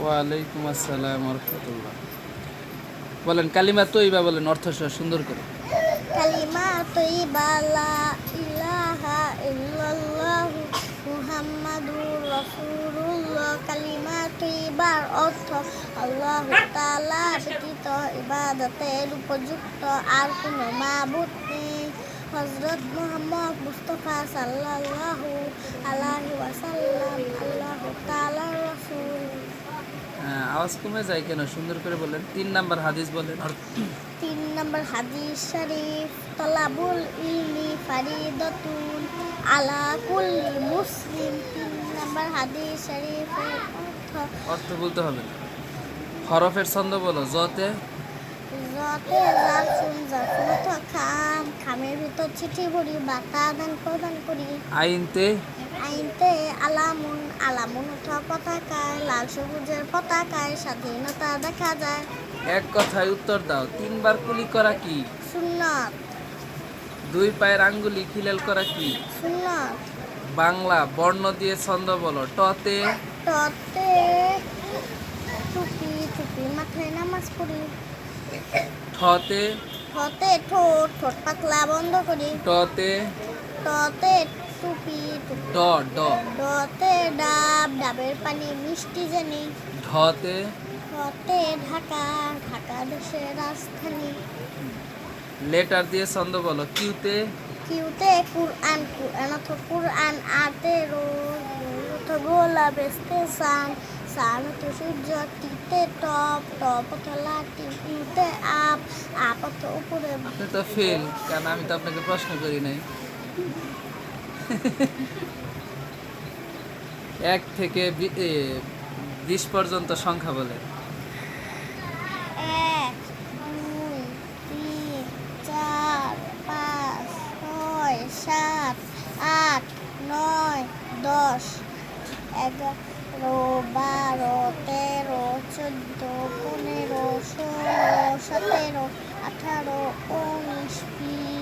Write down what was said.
ওয়ালাইকুম আসসালাম ওয়া রাহমাতুল্লাহ। বলেন কালিমা তৈবা বলেন অর্থ সহ সুন্দর করে। কালিমা তৈবা লা ইলাহা ইল্লাল্লাহু মুহাম্মাদুর রাসূলুল্লাহ। কালিমা তৈবার অর্থ আল্লাহু তাআলা ব্যতীত ইবাদতের উপযুক্ত আর কোনো মাবুদ নেই। হযরত মুহাম্মদ মুস্তাফা সাল্লাল্লাহু আলাইহি ওয়াসাল্লাম আল্লাহু তাআলার রাসূল। হ্যাঁ, আওয়াজ কমে যায় কেন? সুন্দর করে বলেন। 3 নাম্বার হাদিস বলেন। 3 নম্বর হাদিস শরীফ, তলাবুল ইলমি ফারিদাতুন আলা কুল্লি মুসলিম। 3 নম্বর হাদিস শরীফের অর্থ বলতে হবে। হরফের ছন্দ বলো। জতে যতে জারফুন জারফুন অর্থ খাম, খামের ভিতর চিঠি ভরি বা আদান প্রদান করি। আইনতে আইনতে আলামুন, আলামুন অর্থ পতাকায়, লাল সবুজের পতাকায় স্বাধীনতা দেখা যায়। এক কথায় উত্তর দাও। 3 বার কুলি করা কি? সুন্নত। 2 পায়ের আঙ্গুলি খিলাল করা কি? সুন্নত। বাংলা বর্ণ দিয়ে ছন্দ বলো। টতে টতে টুপি, টুপি মাথায় নামাজ পড়ি। ঠতে ঠতে ঠোঁট, ঠোঁট পাতলা বন্ধ করি। টতে টতে টুপি, টুপি। ড ড ডতে ডাব, ডাবের পানি মিষ্টি জানি। ঢতে ঢতে ঢাকা, ঢাকা দেশের রাজধানী। লেটার দিয়ে ছন্দ বলো। কিউতে কিউতে কুরআন, কুরআন অর্থ কুরআন। আতে রোজ, রোজ অর্থ গোলাপ বেস্তে সান, সান অর্থ সূর্য। টিতে টপ, টপ অর্থ লাঠি। ইউতে আপ, আপ অর্থ উপরে। আপনি তো ফেল, কারণ আমি তো আপনাকে প্রশ্ন করি নাই। 1 থেকে 20 পর্যন্ত সংখ্যা বলে। 1 2 3 4 5 6 7 8 9 10 11 12 13 14 15 16 17 18 19 20